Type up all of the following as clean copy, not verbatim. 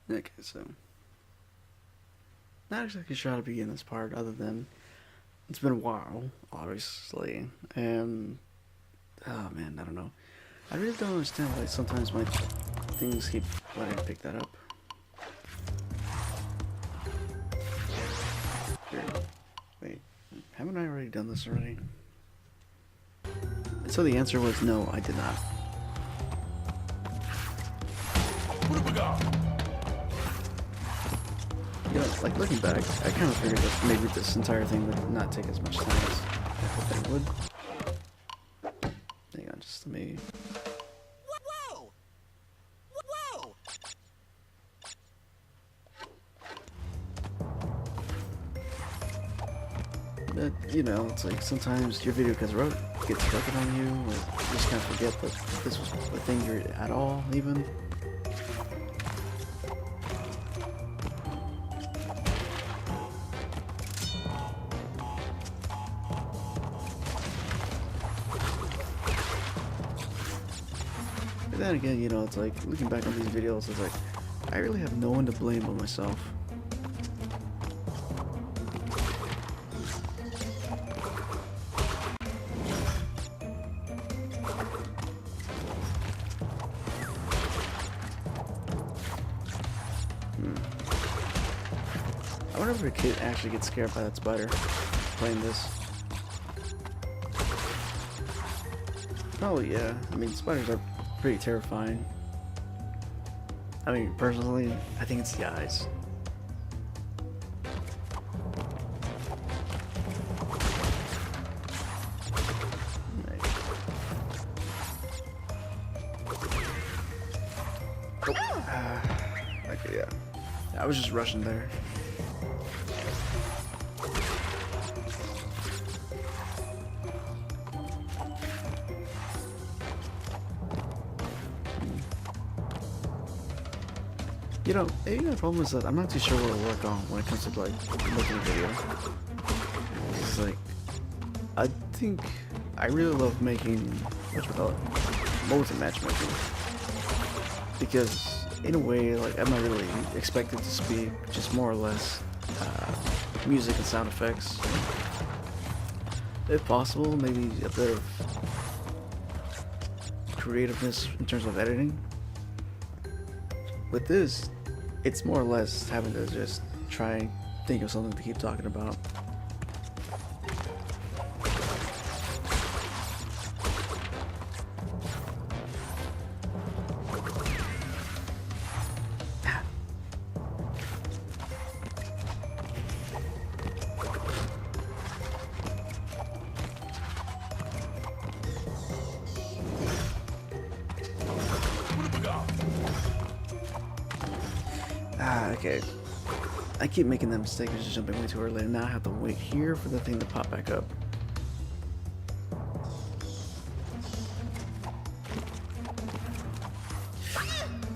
Okay, so not exactly sure how to begin this part other than it's been a while, obviously, and oh man, I don't know. I really don't understand why sometimes my things keep letting me pick that up. Here. Wait, haven't I already done this already? And so the answer was no, I did not. You know, like looking back, I kind of figured that maybe this entire thing would not take as much time as I hoped it would. Hang on, just let me. Whoa! Whoa! But, you know, it's like sometimes your video gets broken on you, or you just kind of forget that this was a thing you're at all, even. But then again, you know, it's like, looking back on these videos, it's like, I really have no one to blame but myself. I wonder if a kid actually gets scared by that spider playing this. Oh yeah, I mean spiders are pretty terrifying. I mean personally, I think it's the eyes. Okay, yeah. I was just rushing there. You know, the problem is that I'm not too sure what to work on when it comes to like making a video. It's like, I think I really love making modes of matchmaking, because in a way, like I'm not really expected to speak, just more or less music and sound effects. If possible, maybe a bit of creativeness in terms of editing. With this, it's more or less having to just try and think of something to keep talking about. Okay. I keep making that mistake of just jumping way too early, and now I have to wait here for the thing to pop back up.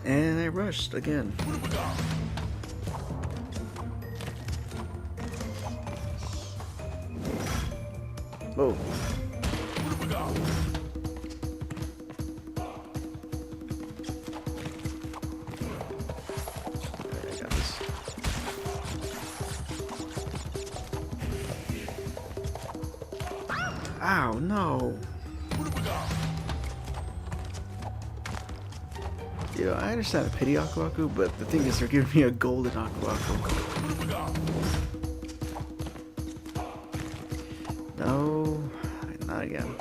And I rushed again. Whoa. Ow, no. You know, I understand a pity Aku Aku, but the thing is they're giving me a golden Aku Aku. No, not again.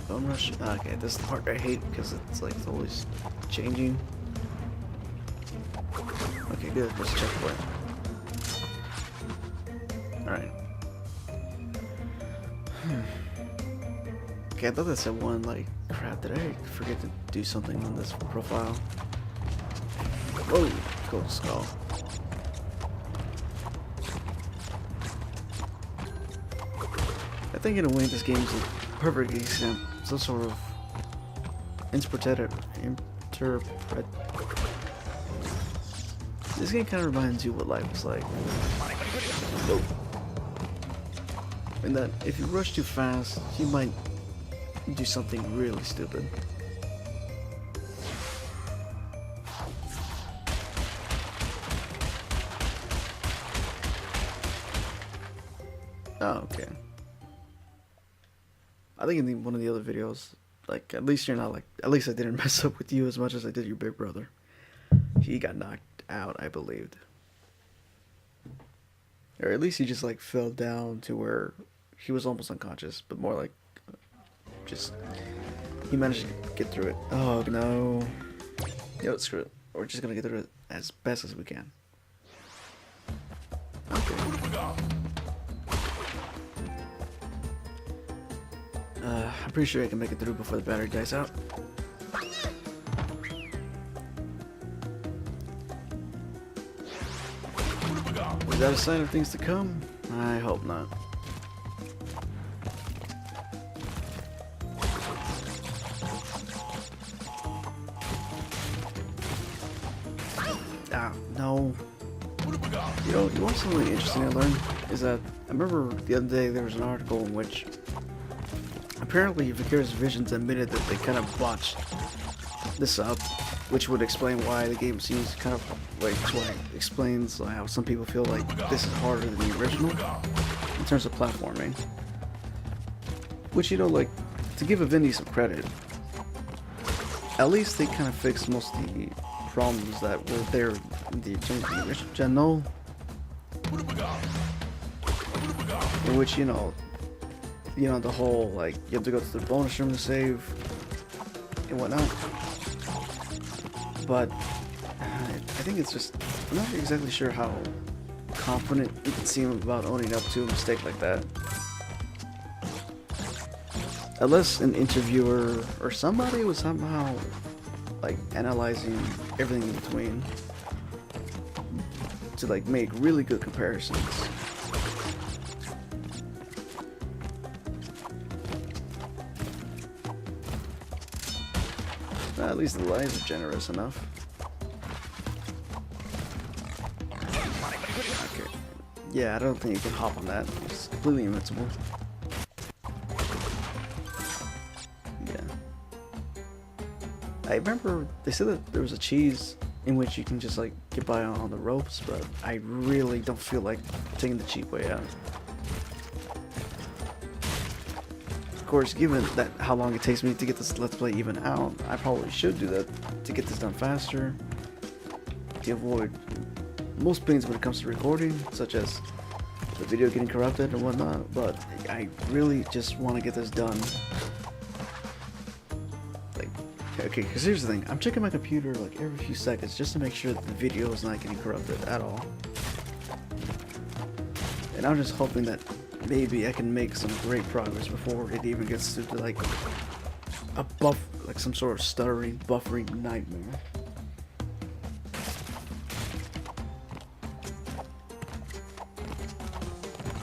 Bum rush. Okay, this is the part I hate because it's like it's always changing. Okay, good. Let's check for it. Alright. Okay, I thought that said one. Like, crap, did I forget to do something on this profile? Whoa, cool skull. I think in a way this game is a perfect some sort of interpret. This game kind of reminds you what life is like. Oh. And that if you rush too fast, you might do something really stupid. Oh, okay. I think in one of the other videos, like, at least you're not like, at least I didn't mess up with you as much as I did your big brother. He got knocked out, I believed. Or at least he just, like, fell down to where he was almost unconscious, but more like, just, he managed to get through it. Oh, no. Yo, screw it. We're just gonna get through it as best as we can. Okay. I'm pretty sure I can make it through before the battery dies out. Is that a sign of things to come? I hope not. Ah, no. You know something really interesting I learned? Is that, I remember the other day there was an article in which apparently Vicarious Visions admitted that they kind of botched this up, which would explain why the game seems kind of like, that's why it explains how some people feel like this is harder than the original in terms of platforming. Which, you know, like, to give Vivendi some credit, at least they kind of fixed most of the problems that were there in the original, in which, you know, the whole, like, you have to go to the bonus room to save and whatnot. But I think it's just, I'm not exactly sure how confident you can seem about owning up to a mistake like that. Unless an interviewer or somebody was somehow, like, analyzing everything in between to, like, make really good comparisons. At least the lives are generous enough. Okay. Yeah, I don't think you can hop on that. It's completely invincible. Yeah. I remember they said that there was a cheese in which you can just, like, get by on the ropes, but I really don't feel like taking the cheap way out. Of course, given that how long it takes me to get this Let's Play even out, I probably should do that to get this done faster, to avoid most pains when it comes to recording, such as the video getting corrupted and whatnot, but I really just want to get this done. Like, okay, because here's the thing, I'm checking my computer like every few seconds just to make sure that the video is not getting corrupted at all. And I'm just hoping that maybe I can make some great progress before it even gets to, like, like some sort of stuttering, buffering nightmare.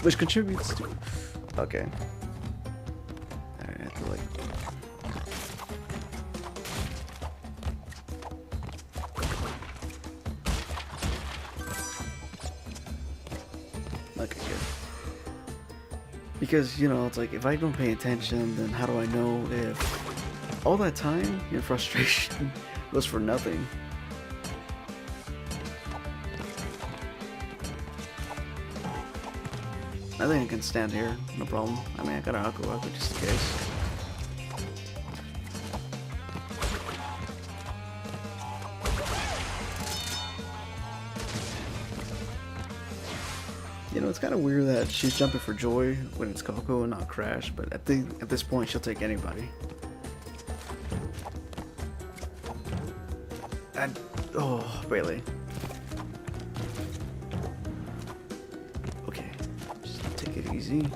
Which contributes to... Okay. I have to, like... Okay, good. Because, you know, it's like, if I don't pay attention, then how do I know if all that time and frustration was for nothing? I think I can stand here, no problem. I mean, I got an Aku just in case. You know, it's kind of weird that she's jumping for joy when it's Coco and not Crash, but at this point, she'll take anybody. And oh, really? Okay, just take it easy.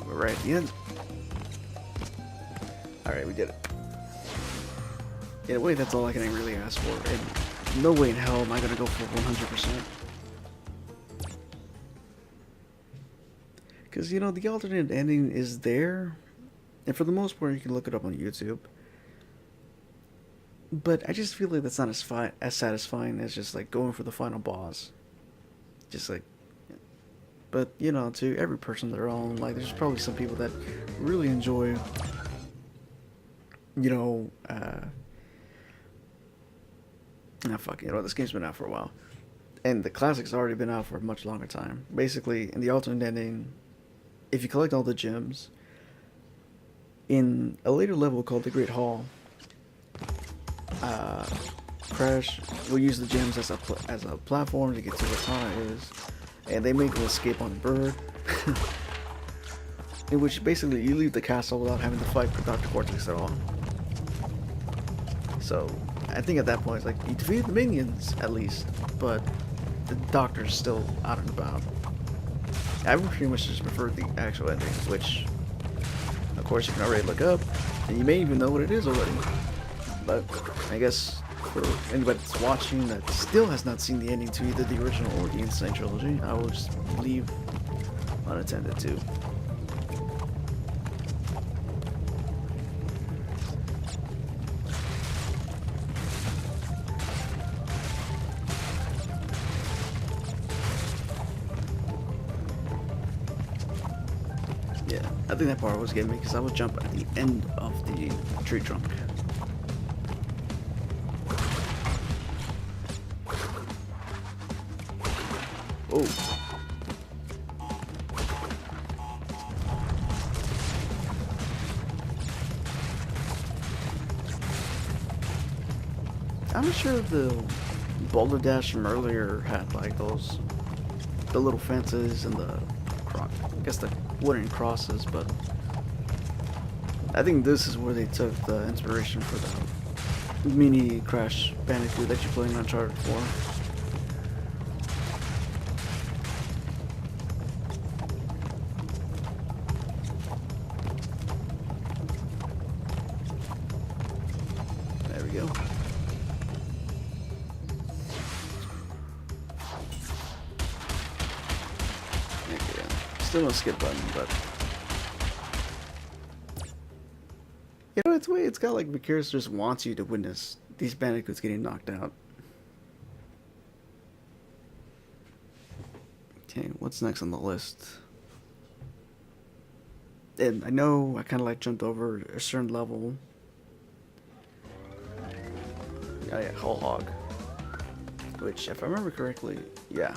We're right at the end. All right, we did it. In a way, that's all I can really ask for. And no way in hell am I gonna go for 100%. Because, you know, the alternate ending is there, And for the most part, you can look it up on YouTube. But I just feel like that's not as satisfying as just like going for the final boss. Just like, but you know, to every person their own. Like, there's probably some people that really enjoy, you know, fuck, you know, this game's been out for a while, and the classic's already been out for a much longer time. Basically, in the alternate ending, if you collect all the gems in a later level called the Great Hall, Crash will use the gems as a platform to get to where Tana is, and they make an escape on a bird, in which basically you leave the castle without having to fight for Dr. Cortex at all. So I think at that point it's like you defeated the minions at least, but the Doctor's still out and about. I would pretty much just prefer the actual ending, which of course you can already look up, and you may even know what it is already. But I guess for anybody that's watching that still has not seen the ending to either the original or the N.Sane trilogy, I will just leave unattended too. Yeah, I think that part was getting me because I would jump at the end of the tree trunk. Oh. I'm not sure if the boulder dash from earlier had like the little fences and I guess the wooden crosses, but I think this is where they took the inspiration for the mini Crash Bandicoot that you play in Uncharted 4. There we go. Okay, still no skip button, but you know, it's got like Vicarious just wants you to witness these bandicoots getting knocked out. Okay, what's next on the list? And I know I kind of like jumped over a certain level. Oh yeah, Whole Hog. Which, if I remember correctly, yeah.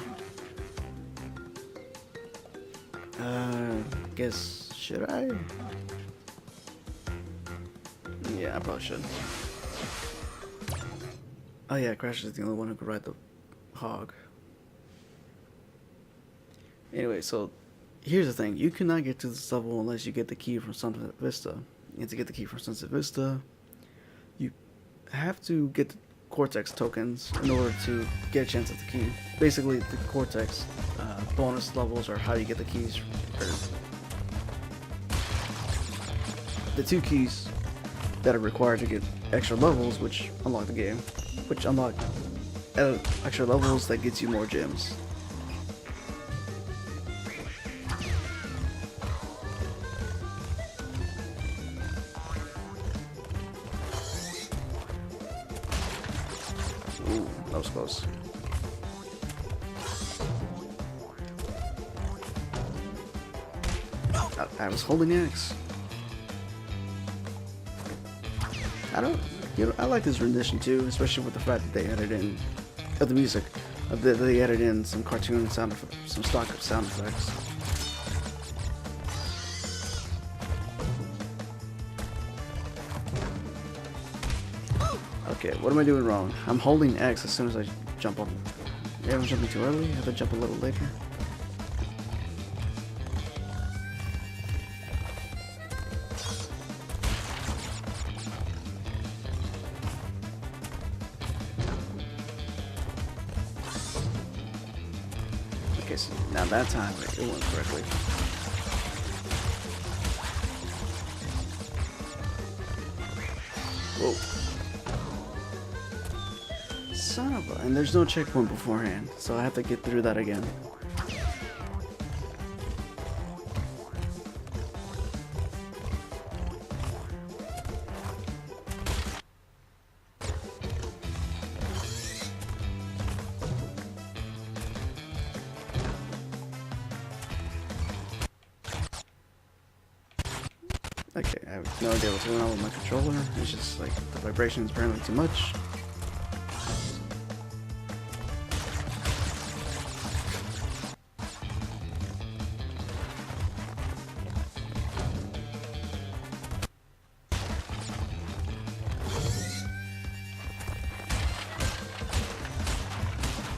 Guess, should I? Yeah, I probably should. Oh yeah, Crash is the only one who could ride the hog. Anyway, so here's the thing. You cannot get to this level unless you get the key from Sunset Vista. And to get the key from Sunset Vista, you have to get the Cortex tokens in order to get a chance at the key. Basically, the Cortex bonus levels are how you get the keys. Or the two keys that are required to get extra levels, which unlock the game, which unlock extra levels that gets you more gems. Ooh, that was close. I was holding the axe. I like this rendition too, especially with the fact that they added in the music. They added in some cartoon sound, some stock sound effects. Okay, what am I doing wrong? I'm holding X as soon as I jump up. Maybe I'm jumping too early. I have to jump a little later. Okay, so now that time it went correctly. Whoa. Son of a... And there's no checkpoint beforehand, so I have to get through that again. Okay, I have no idea what's going on with my controller. It's just like the vibration is apparently too much.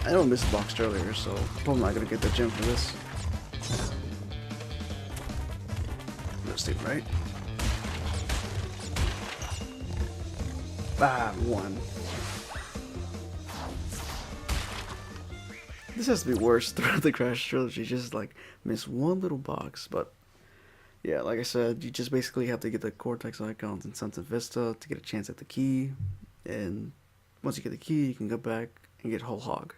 I know I missed boxed earlier, so I'm probably not gonna get the gem for this. Let's see, right? Ah, one. This has to be worse throughout the Crash Trilogy, just like miss one little box, but yeah, like I said, you just basically have to get the Cortex icons in Sunset Vista to get a chance at the key, and once you get the key, you can go back and get Whole Hog.